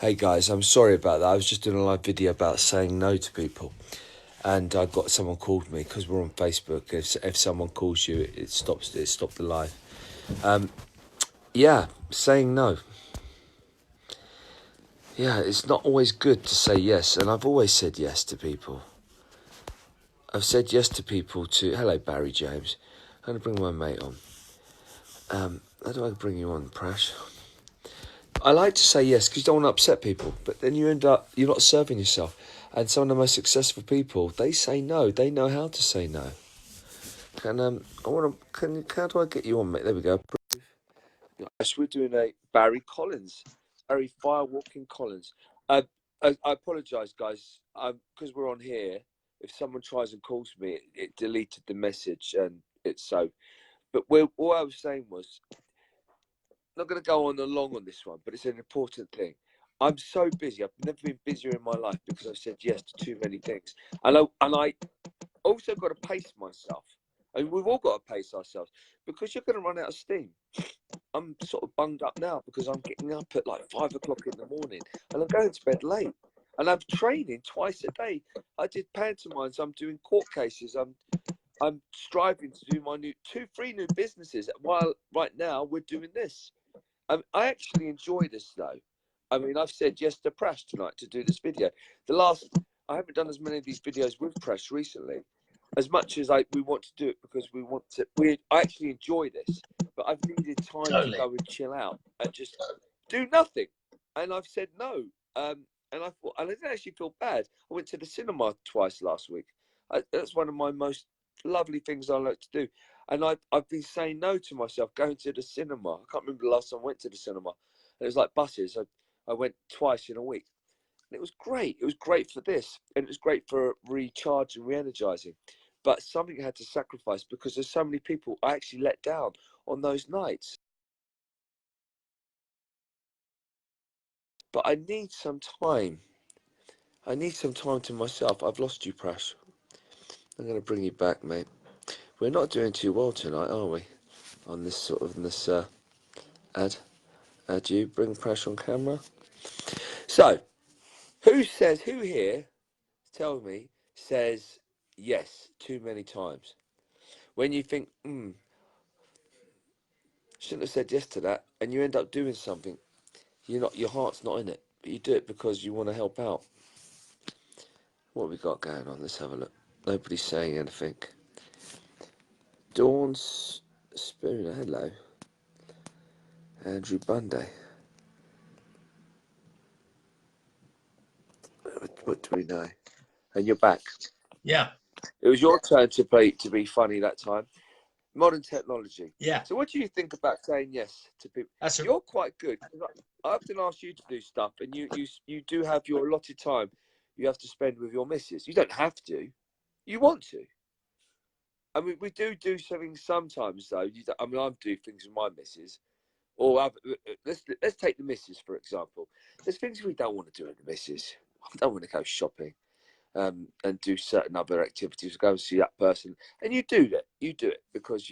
Hey guys, I'm sorry about that. I was just doing a live video about saying no to people, and I got someone called me because we're on Facebook. If someone calls you, it stopped the live. Yeah, saying no. Yeah, it's not always good to say yes, and I've always said yes to people. I've said yes to people to. Hello, Barry James. I'm gonna bring my mate on. How do I bring you on, Prash? I like to say yes because you don't want to upset people, but then you're not serving yourself. And some of the most successful people, they say no. They know how to say no. How do I get you on, mate? There we go. Yes, we're doing a Barry Collins, Barry Firewalking Collins. I apologise, guys, because we're on here. If someone tries and calls me, it deleted the message, and it's so. But all I was saying was, not going to go on long on this one, but it's an important thing. I'm so busy. I've never been busier in my life because I've said yes to too many things, and I also got to pace myself. And we've all got to pace ourselves because you're going to run out of steam. I'm sort of bunged up now because I'm getting up at like 5 o'clock in the morning and I'm going to bed late. And I'm training twice a day. I did pantomimes. I'm doing court cases. I'm striving to do my three new businesses. While right now we're doing this. I actually enjoy this though. I mean, I've said yes to Prash tonight to do this video. I haven't done as many of these videos with Prash recently, as much as we want to do it because I actually enjoy this, but I've needed time to go and chill out and just do nothing. And I've said no. And I didn't actually feel bad. I went to the cinema twice last week. That's one of my most lovely things I like to do. And I've been saying no to myself going to the cinema. I can't remember the last time I went to the cinema. And it was like buses. I went twice in a week. And it was great. It was great for this. And it was great for recharge and re-energizing. But something had to sacrifice because there's so many people I actually let down on those nights. But I need some time. I need some time to myself. I've lost you, Prash. I'm going to bring you back, mate. We're not doing too well tonight, are we? On this ad. Add you. Bring Prash on camera. So, who here, tell me, says yes too many times? When you think, shouldn't have said yes to that, and you end up doing something, your heart's not in it, but you do it because you want to help out. What have we got going on? Let's have a look. Nobody's saying anything. Dawn's Spooner, hello. Andrew Bunday. What do we know? And you're back. Yeah. It was your turn to be funny that time. Modern technology. Yeah. So what do you think about saying yes to people? You're quite good. I often ask you to do stuff, and you do have your allotted time you have to spend with your missus. You don't have to. You want to. I mean, we do something sometimes, though. I mean, I do things with my missus. Or let's take the missus, for example. There's things we don't want to do with the missus. I don't want to go shopping. And do certain other activities, go and see that person, and you do that. You do it because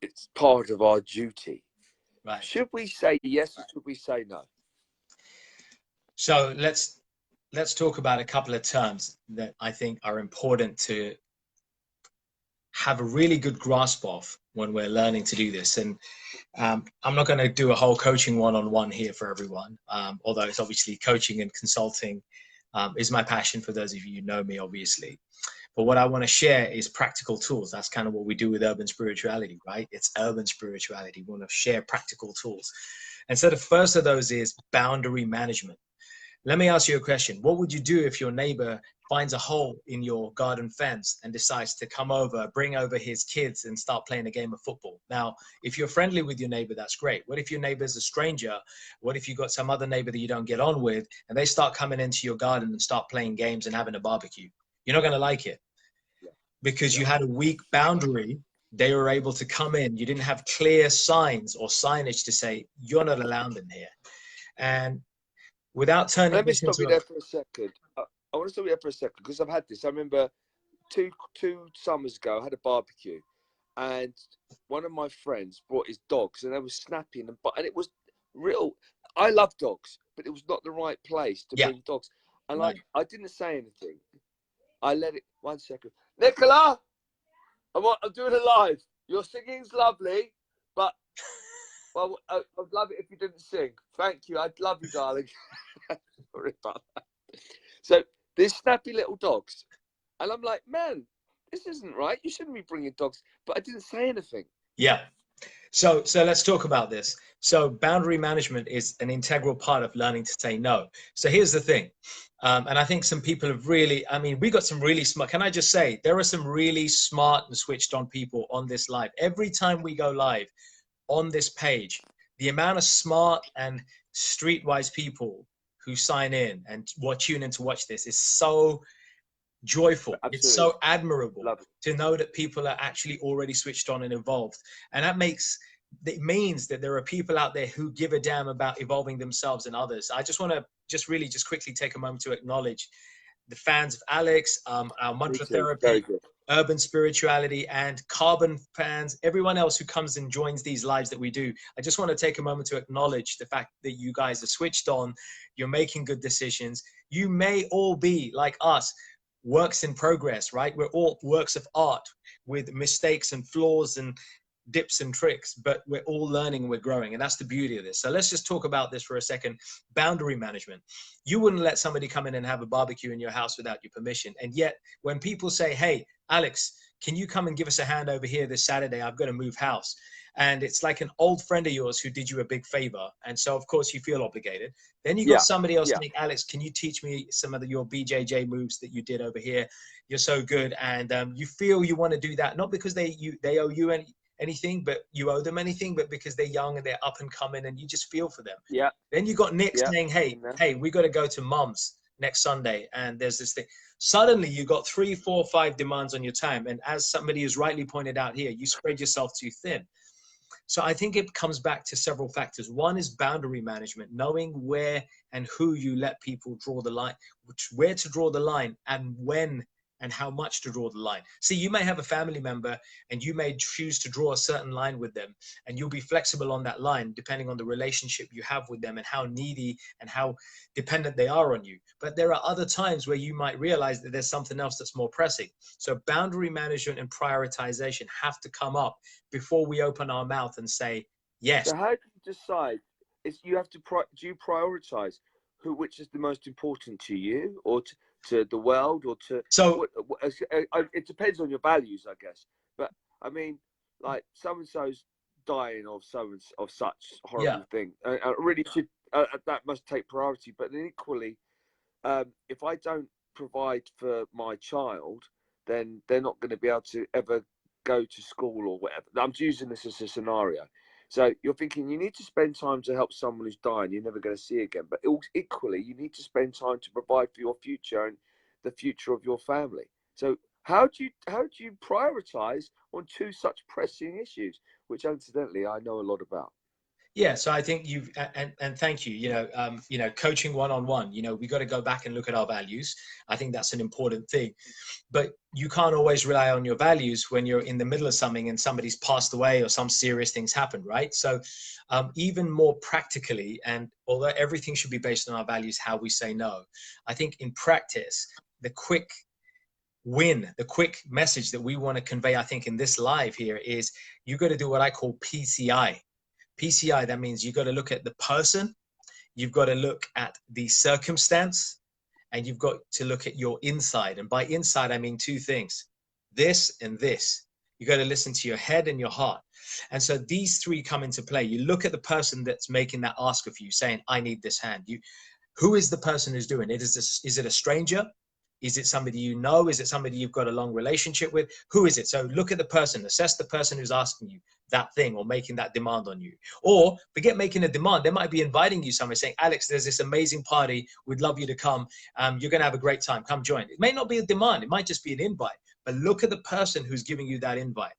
it's part of our duty. Right. Should we say yes or should we say no? So let's talk about a couple of terms that I think are important to have a really good grasp of when we're learning to do this. And I'm not going to do a whole coaching one-on-one here for everyone, although it's obviously coaching and consulting is my passion for those of you who know me, obviously. But what I want to share is practical tools. That's kind of what we do with urban spirituality, right? It's urban spirituality. We want to share practical tools. And so the first of those is boundary management. Let me ask you a question. What would you do if your neighbor finds a hole in your garden fence and decides to come over, bring over his kids and start playing a game of football? Now, if you're friendly with your neighbor, that's great. What if your neighbor's a stranger? What if you got some other neighbor that you don't get on with and they start coming into your garden and start playing games and having a barbecue? You're not going to like it because you had a weak boundary. They were able to come in. You didn't have clear signs or signage to say, you're not allowed in here. And without turning Let me this stop into you there for a second. I want to stop you there for a second because I've had this. I remember two summers ago, I had a barbecue, and one of my friends brought his dogs, and they were snapping and it was real. I love dogs, but it was not the right place to Yeah. bring dogs. And Right. I didn't say anything. I let it. 1 second, Nicola, I'm doing it live. Your singing's lovely, but well, I'd love it if you didn't sing. Thank you. I'd love you, darling. Sorry about that. So these snappy little dogs, and I'm like, man, this isn't right. You shouldn't be bringing dogs. But I didn't say anything. Yeah. So let's talk about this. So boundary management is an integral part of learning to say no. So here's the thing. And I think some people have really, I mean, we got some really smart, can I just say, there are some really smart and switched on people on this live. Every time we go live on this page, the amount of smart and streetwise people who sign in and tune in to watch this is so joyful. Absolutely. It's so admirable Love it. to know that people are actually already switched on and involved. And it means that there are people out there who give a damn about evolving themselves and others. I just want to really quickly take a moment to acknowledge the fans of Alex, our mantra therapy, urban spirituality, and carbon fans, everyone else who comes and joins these lives that we do. I just want to take a moment to acknowledge the fact that you guys are switched on. You're making good decisions. You may all be like us, works in progress, right? We're all works of art with mistakes and flaws and dips and tricks, but we're all learning, we're growing, and that's the beauty of this. So let's just talk about this for a second. Boundary management. You wouldn't let somebody come in and have a barbecue in your house without your permission. And yet when people say, hey, Alex, can you come and give us a hand over here this Saturday? I've got to move house. And it's like an old friend of yours who did you a big favor. And so, of course, you feel obligated. Then you got somebody else saying, Alex, can you teach me some of your BJJ moves that you did over here? You're so good. And you feel you want to do that, not because they owe you anything, but you owe them anything, but because they're young and they're up and coming and you just feel for them. Yeah. Then you got Nick saying, hey, we got to go to Mum's next Sunday. And there's this thing. Suddenly you got 3, 4, 5 demands on your time. And as somebody has rightly pointed out here, you spread yourself too thin. So I think it comes back to several factors. One is boundary management, knowing where and who you let people draw the line, where to draw the line and when and how much to draw the line. See, you may have a family member and you may choose to draw a certain line with them, and you'll be flexible on that line depending on the relationship you have with them and how needy and how dependent they are on you. But there are other times where you might realize that there's something else that's more pressing. So boundary management and prioritization have to come up before we open our mouth and say yes. So how do you decide? You have to do you prioritize which is the most important to you, or to the world, or to it depends on your values, I guess. But I mean, like, so and so's dying of such horrible thing. I really should that must take priority. But then equally, if I don't provide for my child, then they're not going to be able to ever go to school or whatever. I'm using this as a scenario. So you're thinking you need to spend time to help someone who's dying, you're never going to see again. But equally, you need to spend time to provide for your future and the future of your family. So how do you prioritize on two such pressing issues, which incidentally I know a lot about? Yeah, so I think and thank you. Coaching one-on-one. We got to go back and look at our values. I think that's an important thing, but you can't always rely on your values when you're in the middle of something and somebody's passed away or some serious things happen, right? So, even more practically, and although everything should be based on our values, how we say no, I think in practice, the quick message that we want to convey, I think in this live here, is you got to do what I call PCI. PCI, that means you've got to look at the person, you've got to look at the circumstance, and you've got to look at your inside. And by inside, I mean two things, this and this. You got to listen to your head and your heart. And so these three come into play. You look at the person that's making that ask of you, saying, I need this hand. Who is the person who's doing it? Is it a stranger? Is it somebody you know? Is it somebody you've got a long relationship with? Who is it? So look at the person, assess the person who's asking you that thing or making that demand on you. Or forget making a demand. They might be inviting you somewhere saying, Alex, there's this amazing party. We'd love you to come. You're going to have a great time. Come join. It may not be a demand. It might just be an invite. But look at the person who's giving you that invite.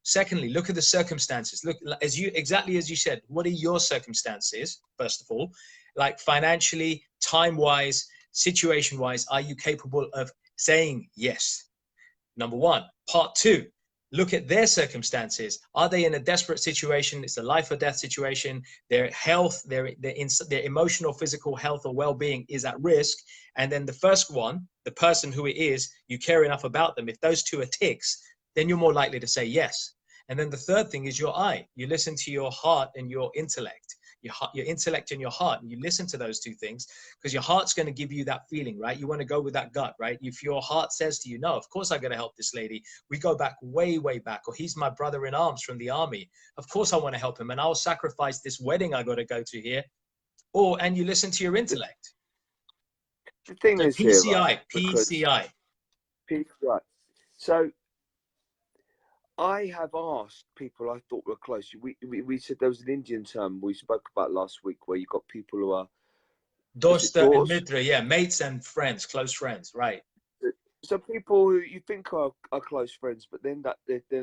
Secondly, look at the circumstances. Look, exactly as you said, what are your circumstances, first of all? Like financially, time-wise, situation-wise, are you capable of saying yes? Number one. Part two, look at their circumstances. Are they in a desperate situation? It's a life or death situation. Their health, their emotional, physical health or well-being is at risk. And then the first one, the person who it is, you care enough about them. If those two are ticks, then you're more likely to say yes. And then the third thing is your eye. You listen to your heart and your intellect. Your intellect and your heart, and you listen to those two things, because your heart's going to give you that feeling, right? You want to go with that gut, right? If your heart says to you, no, of course I'm going to help this lady. We go back way, way back, or he's my brother in arms from the army. Of course I want to help him, and I'll sacrifice this wedding I got to go to here. And you listen to your intellect. The thing So is PCI, here, right? PCI. Right. So I have asked people I thought were close. We said there was an Indian term we spoke about last week where you got people who are Dosta and Mitra, yeah, mates and friends, close friends, right? So people who you think are close friends, but then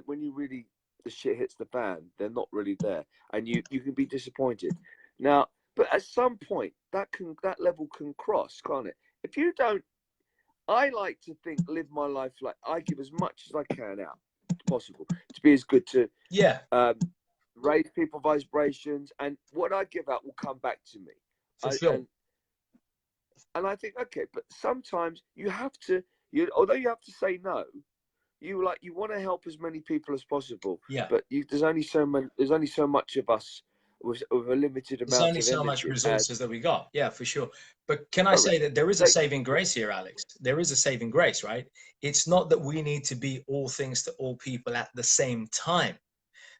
when you really the shit hits the fan, they're not really there, and you can be disappointed. Now, but at some point that level can cross, can't it? If you don't, I like to live my life like I give as much as I can out. Possible to be as good to raise people vibrations, and what I give out will come back to me. Sure. And I think, okay, but sometimes you have to, although you have to say no, you want to help as many people as possible. Yeah. But there's only so much of us with a limited amount of energy. There's only so much resources that we got. Yeah, for sure. But can I say that there is a saving grace here, Alex? There is a saving grace, right? It's not that we need to be all things to all people at the same time.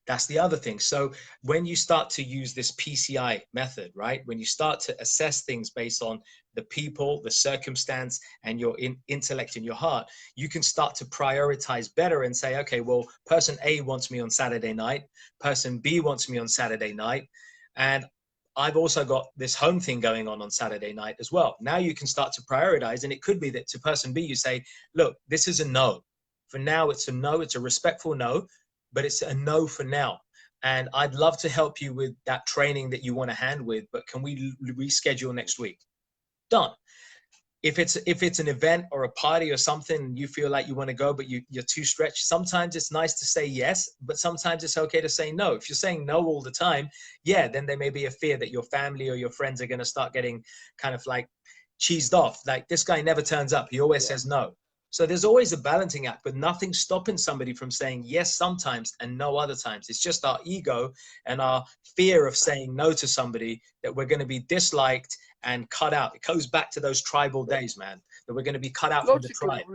That's the other thing. So when you start to use this PCI method, right? When you start to assess things based on the people, the circumstance, and your intellect and your heart, you can start to prioritize better and say, okay, well, person A wants me on Saturday night. Person B wants me on Saturday night. And I've also got this home thing going on Saturday night as well. Now you can start to prioritize. And it could be that to person B, you say, look, this is a no. For now, it's a no. It's a respectful no. But it's a no for now. And I'd love to help you with that training that you want to hand with, but can we reschedule next week? Done. If it's an event or a party or something, you feel like you want to go, but you're too stretched, sometimes it's nice to say yes, but sometimes it's okay to say no. If you're saying no all the time, yeah, then there may be a fear that your family or your friends are going to start getting kind of like cheesed off. Like, this guy never turns up. He always says no. So there's always a balancing act, but nothing stopping somebody from saying yes sometimes and no other times. It's just our ego and our fear of saying no to somebody that we're going to be disliked and cut out. It goes back to those tribal days, man, that we're going to be cut out from the tribe.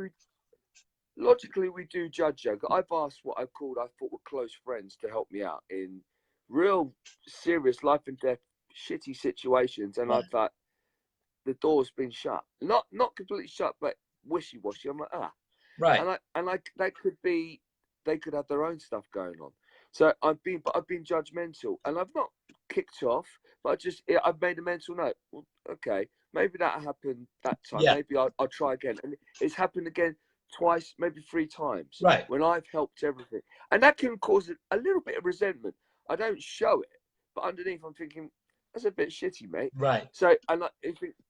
Logically, we do judge you. I've asked what I thought were close friends to help me out in real serious life and death shitty situations, and I thought the door's been shut. Not completely shut, but wishy-washy. I'm like, right. And they could have their own stuff going on. So I've been judgmental, and I've not kicked off, but I've made a mental note. Well, okay, maybe that happened that time. Yeah. Maybe I'll try again. And it's happened again twice, maybe 3 times. Right. When I've helped everything, and that can cause a little bit of resentment. I don't show it, but underneath I'm thinking, that's a bit shitty, mate. Right. So, and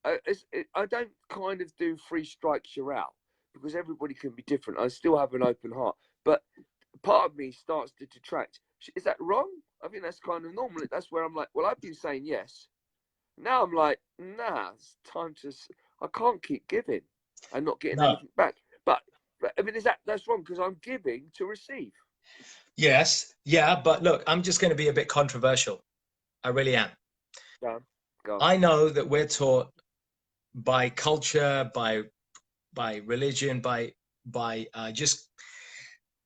I don't kind of do 3 strikes you're out, because everybody can be different. I still have an open heart, but part of me starts to detract. Is that wrong? I think that's kind of normal. That's where I'm like, well, I've been saying yes. Now I'm like, nah, it's time to. I can't keep giving and not getting anything back. But I mean, that's wrong, because I'm giving to receive. Yes, yeah, but look, I'm just going to be a bit controversial. I really am. Go on. I know that we're taught by culture, by religion, by just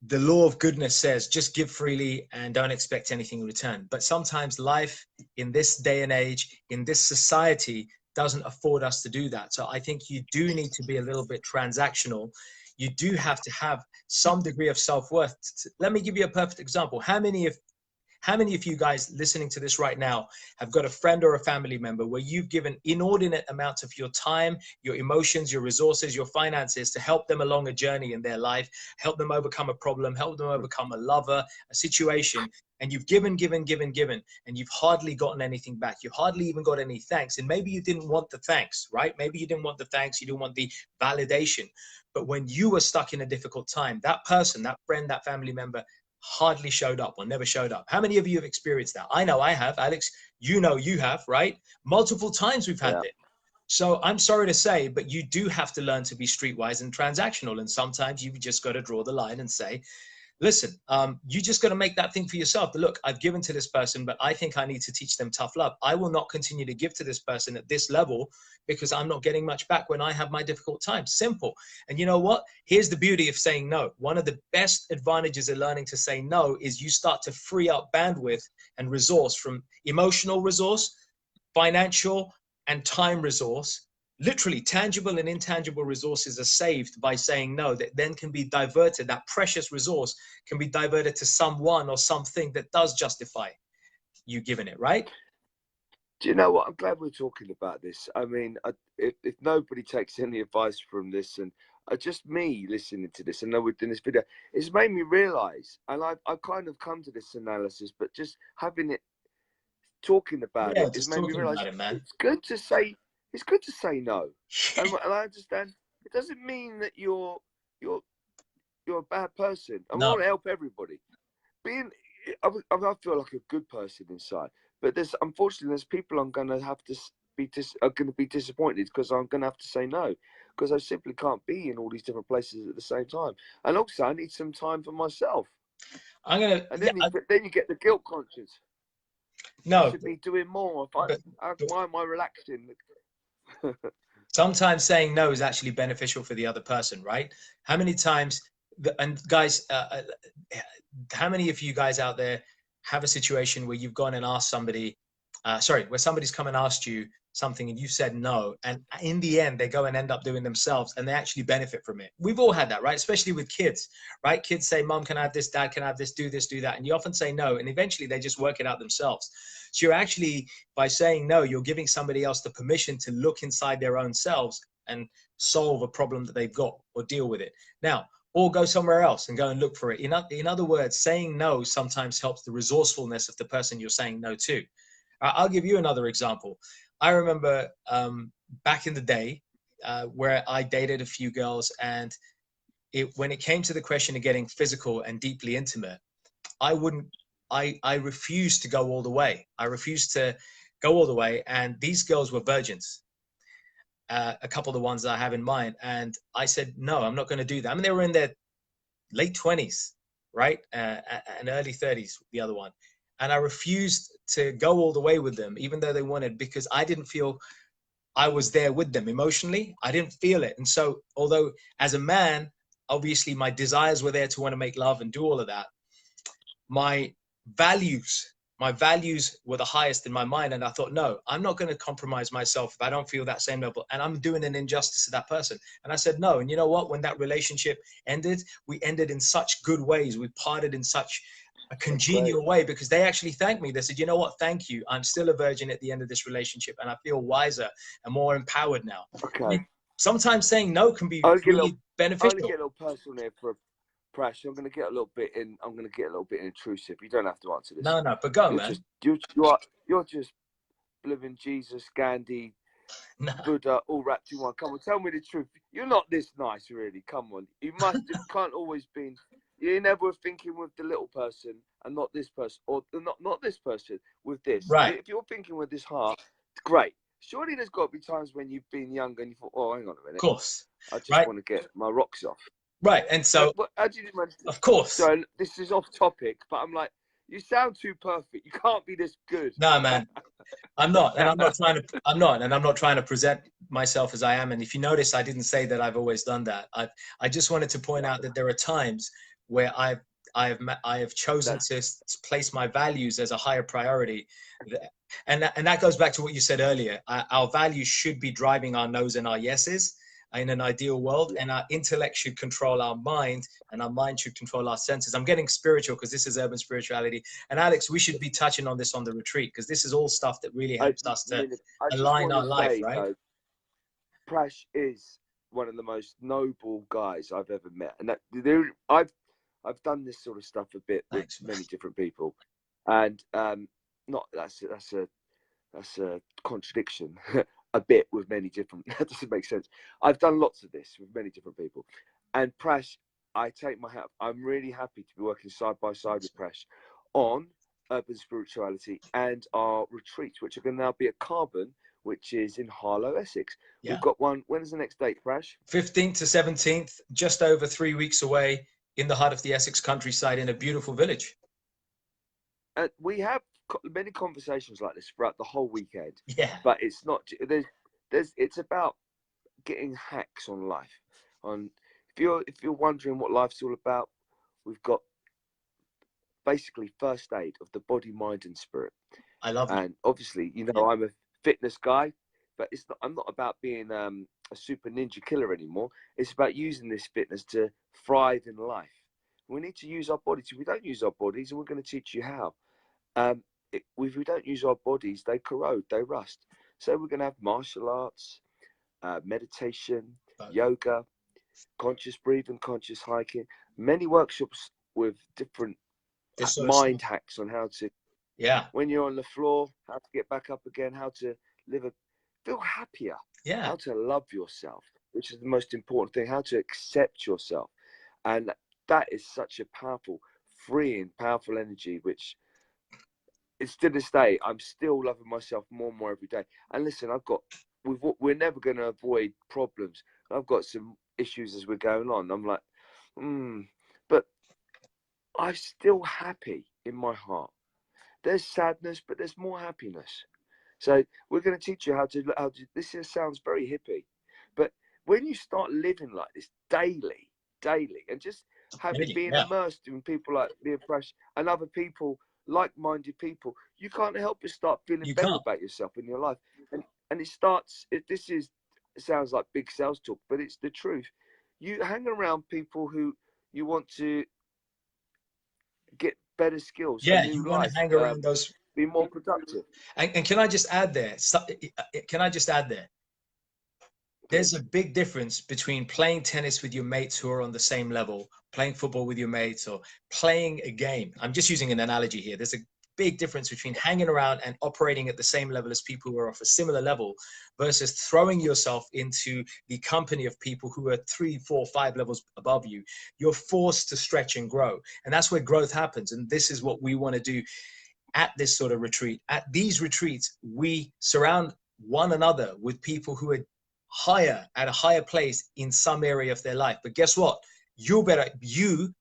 the law of goodness says just give freely and don't expect anything in return. But sometimes life in this day and age, in this society, doesn't afford us to do that. So I think you do need to be a little bit transactional. You do have to have some degree of self-worth. Let me give you a perfect example. How many How many of you guys listening to this right now have got a friend or a family member where you've given inordinate amounts of your time, your emotions, your resources, your finances to help them along a journey in their life, help them overcome a problem, help them overcome a lover, a situation, and you've given, and you've hardly gotten anything back. You hardly even got any thanks. And maybe you didn't want the thanks, right? Maybe you didn't want the thanks. You didn't want the validation. But when you were stuck in a difficult time, that person, that friend, that family member hardly showed up or never showed up. How many of you have experienced that? I know I have. Alex, you know you have, right? Multiple times we've had it. So I'm sorry to say, but you do have to learn to be streetwise and transactional. And sometimes you've just got to draw the line and say, listen, you just got to make that thing for yourself. But look, I've given to this person, but I think I need to teach them tough love. I will not continue to give to this person at this level because I'm not getting much back when I have my difficult times. Simple. And you know what? Here's the beauty of saying no. One of the best advantages of learning to say no is you start to free up bandwidth and resource from emotional resource, financial and time resource. Literally tangible and intangible resources are saved by saying no, that then can be diverted. That precious resource can be diverted to someone or something that does justify you giving it, right? Do you know what? I'm glad we're talking about this. I mean, if nobody takes any advice from this, and just me listening to this, and know we're doing this video, it's made me realize, and I've kind of come to this analysis, but just having it, talking about it, it's made me realize it's good to say no. And I understand it doesn't mean that you're a bad person. I want to help everybody. I feel like a good person inside, but unfortunately there's people I'm going to have to be disappointed because I'm going to have to say no, because I simply can't be in all these different places at the same time. And also I need some time for myself. And then you get the guilt conscience. I should be doing more. Why am I relaxing? Sometimes saying no is actually beneficial for the other person, right? How many times, and guys, how many of you guys out there have a situation where you've gone and asked somebody, where somebody's come and asked you something and you said no, and in the end they go and end up doing themselves and they actually benefit from it? We've all had that, right? Especially with kids, right? Kids say, Mom, can I have this? Dad, can I have this? Do this, do that. And you often say no, and eventually they just work it out themselves. So you're actually, by saying no, you're giving somebody else the permission to look inside their own selves and solve a problem that they've got or deal with it. Now, or go somewhere else and go and look for it. In other words, saying no sometimes helps the resourcefulness of the person you're saying no to. I'll give you another example. I remember back in the day where I dated a few girls, and when it came to the question of getting physical and deeply intimate, I refused to go all the way. I refused to go all the way. And these girls were virgins, a couple of the ones that I have in mind. And I said, no, I'm not going to do that. I mean, they were in their late 20s, right? And early 30s, the other one. And I refused to go all the way with them, even though they wanted, because I didn't feel I was there with them emotionally. I didn't feel it. And so, although as a man, obviously my desires were there to want to make love and do all of that, my values were the highest in my mind. And I thought, no, I'm not going to compromise myself if I don't feel that same level, and I'm doing an injustice to that person. And I said no. And you know what? When that relationship ended, we ended in such good ways. We parted in such a congenial way, because they actually thanked me. They said, you know what? Thank you. I'm still a virgin at the end of this relationship, and I feel wiser and more empowered now. Okay. I mean, sometimes saying no can be really beneficial. I'm going to get a little personal here for Prash. I'm going to get a little bit intrusive. You don't have to answer this. No, but go, man. You're just living Jesus, Gandhi, Buddha, all wrapped in one. Come on, tell me the truth. You're not this nice, really. Come on. You can't always be. You never were thinking with the little person and not this person, or not this person with this. Right. If you're thinking with this heart, great. Surely there's got to be times when you've been younger and you thought, oh, hang on a minute. Of course. I just want to get my rocks off. Right. And so, how do you manage to, of course. So this is off topic, but I'm like, you sound too perfect. You can't be this good. No, man. I'm not, and I'm not trying to present myself as I am. And if you notice, I didn't say that I've always done that. I just wanted to point out that there are times where I have chosen to place my values as a higher priority, and that goes back to what you said earlier. Our values should be driving our no's and our yeses. in an ideal world, and our intellect should control our mind, and our mind should control our senses. I'm getting spiritual because this is urban spirituality. And Alex, we should be touching on this on the retreat, because this is all stuff that really helps us to I just align want our to life, say, right? though, Prash is one of the most noble guys I've ever met, and I've done this sort of stuff a bit with Thanks, many different people, and not that's a contradiction. A bit with many different. That doesn't make sense. I've done lots of this with many different people, and Prash, I take my hat. I'm really happy to be working side by side with Prash on urban spirituality and our retreats, which are going to now be at Carbon, which is in Harlow, Essex. Yeah. We've got one. When is the next date, Prash? 15th to 17th, just over 3 weeks away, in the heart of the Essex countryside, in a beautiful village. And we have many conversations like this throughout the whole weekend. Yeah. But it's not. It's about getting hacks on life. If you're wondering what life's all about, we've got basically first aid of the body, mind, and spirit. I love it. And obviously, I'm a fitness guy, but I'm not about being a super ninja killer anymore. It's about using this fitness to thrive in life. We need to use our bodies. If we don't use our bodies, and we're going to teach you how. If we don't use our bodies, they corrode, they rust. So we're going to have martial arts, meditation, yoga, conscious breathing, conscious hiking, many workshops with different mind hacks on how to, when you're on the floor, how to get back up again, how to feel happier, how to love yourself, which is the most important thing, how to accept yourself. And that is such a powerful, freeing, powerful energy, which it's to this day, I'm still loving myself more and more every day. And listen, we're never going to avoid problems. I've got some issues as we're going on. I'm like, but I'm still happy in my heart. There's sadness, but there's more happiness. So we're going to teach you how to. This sounds very hippie, but when you start living like this daily, and just being immersed in people like me and Prash and other people, like-minded people, you can't help but start feeling better about yourself in your life. And it starts. It sounds like big sales talk, but it's the truth. You hang around people who you want to get better skills. Yeah, you want to hang around those. Be more productive. And can I just add there? There's a big difference between playing tennis with your mates who are on the same level, playing football with your mates, or playing a game. I'm just using an analogy here. There's a big difference between hanging around and operating at the same level as people who are of a similar level versus throwing yourself into the company of people who are 3, 4, 5 levels above you. You're forced to stretch and grow. And that's where growth happens. And this is what we want to do at this sort of retreat. At these retreats, we surround one another with people who are at a higher place in some area of their life. But guess what? You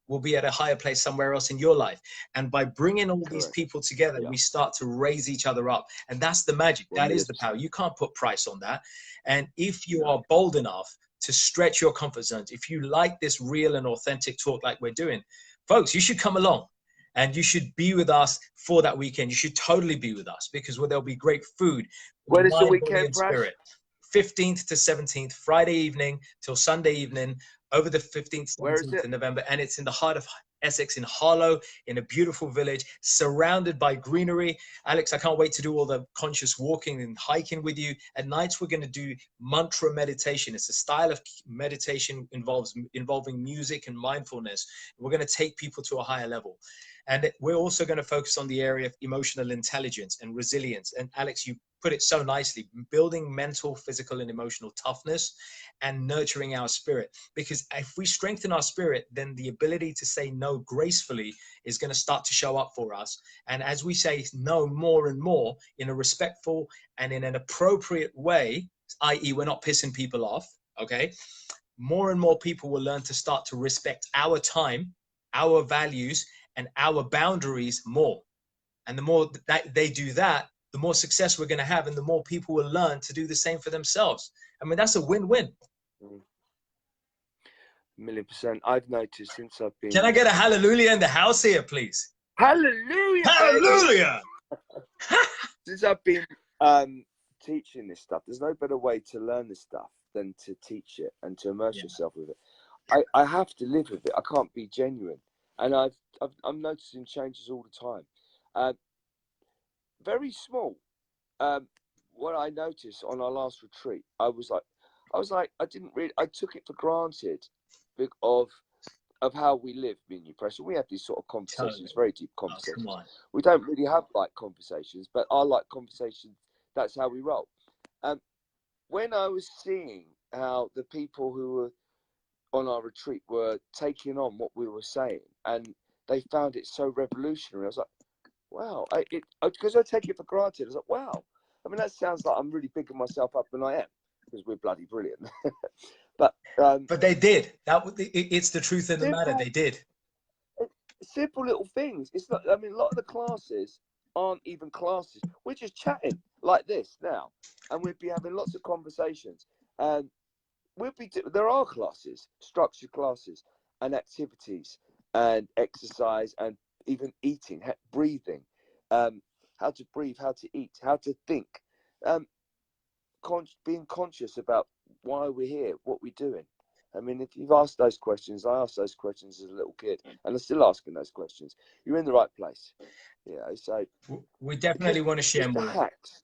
will be at a higher place somewhere else in your life. And by bringing all these people together, we start to raise each other up. And that's the magic. That is the power. You can't put price on that. And if you are bold enough to stretch your comfort zones, if you like this real and authentic talk like we're doing, folks, you should come along. And you should be with us for that weekend. You should totally be with us, because there'll be great food. When is the weekend, Prash? 15th to 17th, Friday evening till Sunday evening, over the 15th, 17th of November. And it's in the heart of Essex, in Harlow, in a beautiful village, surrounded by greenery. Alex, I can't wait to do all the conscious walking and hiking with you. At nights, we're going to do mantra meditation. It's a style of meditation involving music and mindfulness. We're going to take people to a higher level. And we're also going to focus on the area of emotional intelligence and resilience. And Alex, you put it so nicely, building mental, physical, and emotional toughness and nurturing our spirit. Because if we strengthen our spirit, then the ability to say no gracefully is going to start to show up for us. And as we say no more and more in a respectful and in an appropriate way, i.e. we're not pissing people off, okay? More and more people will learn to start to respect our time, our values, and our boundaries more. And the more that they do that, the more success we're going to have, and the more people will learn to do the same for themselves. I mean, that's a win-win. 1,000,000%. I've noticed since I've been... Can I get a hallelujah in the house here, please? Hallelujah! Hallelujah! Since I've been teaching this stuff, there's no better way to learn this stuff than to teach it and to immerse Yeah. yourself with it. I have to live with it. I can't be genuine, and I'm noticing changes all the time. Very small. What I noticed on our last retreat, I was like, I took it for granted, of how we live, me and you, Prash. We have these sort of conversations, Totally. very deep Oh, come conversations. on. We don't really have light conversations, but our light conversations, that's how we roll. When I was seeing how the people who were on our retreat were taking on what we were saying, and they found it so revolutionary, I was like, wow, because I take it for granted. I was like, wow. I mean, that sounds like I'm really bigging myself up, and I am, because we're bloody brilliant. But they did. It's the truth of the matter. simple, They did. simple little things. It's not. I mean, a lot of the classes aren't even classes. We're just chatting like this now, and we'd be having lots of conversations. And there are classes, structured classes, and activities, and exercise, and even eating, breathing, how to breathe, how to eat, how to think, being conscious about why we're here, what we're doing. I mean, if you've asked those questions, I asked those questions as a little kid, and I'm still asking those questions. You're in the right place. So We definitely want to share just the more. hacks.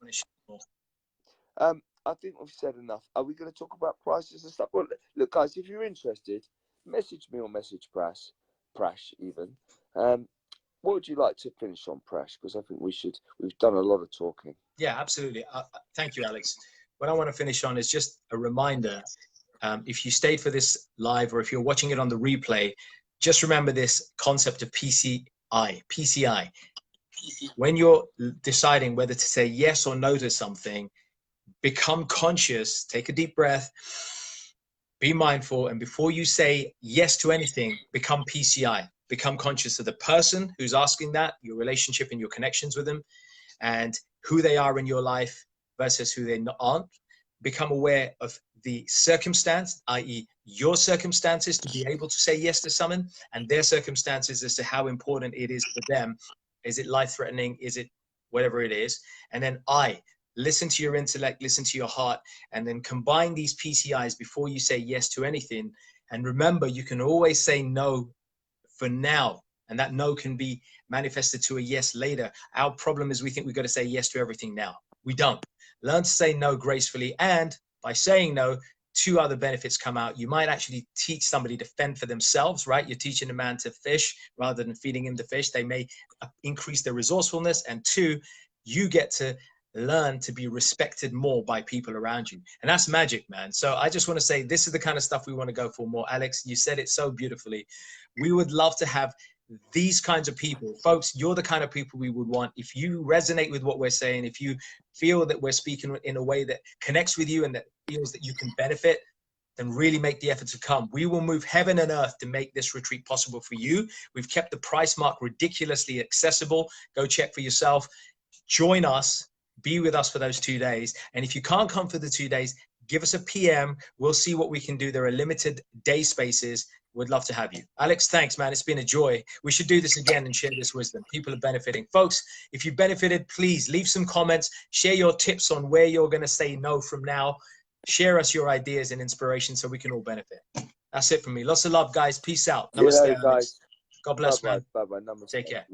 I think we've said enough. Are we going to talk about prices and stuff? Well, look, guys, if you're interested, message me or message Prash even. What would you like to finish on, Prash? Because I think we've done a lot of talking. Yeah, absolutely. Thank you, Alex. What I want to finish on is just a reminder. If you stayed for this live or if you're watching it on the replay, just remember this concept of PCI. When you're deciding whether to say yes or no to something, become conscious, take a deep breath, be mindful, and before you say yes to anything, become PCI. Become conscious of the person who's asking that, your relationship and your connections with them, and who they are in your life versus who they aren't. Become aware of the circumstance, i.e. your circumstances, to be able to say yes to someone, and their circumstances as to how important it is for them. Is it life-threatening? Is it whatever it is? And then listen to your intellect, listen to your heart, and then combine these PCIs before you say yes to anything. And remember, you can always say no for now, and that no can be manifested to a yes later. Our problem is we think we've got to say yes to everything now. We don't. Learn to say no gracefully, and by saying no, two other benefits come out. You might actually teach somebody to fend for themselves, right? You're teaching a man to fish rather than feeding him the fish. They may increase their resourcefulness, and two, you get to learn to be respected more by people around you. And that's magic, man. So I just want to say, this is the kind of stuff we want to go for more. Alex, you said it so beautifully. We would love to have these kinds of people. Folks, you're the kind of people we would want. If you resonate with what we're saying, if you feel that we're speaking in a way that connects with you and that feels that you can benefit, then really make the effort to come. We will move heaven and earth to make this retreat possible for you. We've kept the price mark ridiculously accessible. Go check for yourself. Join us. Be with us for those 2 days. And if you can't come for the 2 days, give us a PM. We'll see what we can do. There are limited day spaces. We'd love to have you. Alex, thanks, man. It's been a joy. We should do this again and share this wisdom. People are benefiting. Folks, if you benefited, please leave some comments. Share your tips on where you're going to say no from now. Share us your ideas and inspiration so we can all benefit. That's it from me. Lots of love, guys. Peace out. See you Namaste, later, Alex. guys. God bless, man. Bye-bye. Namaste. Take care.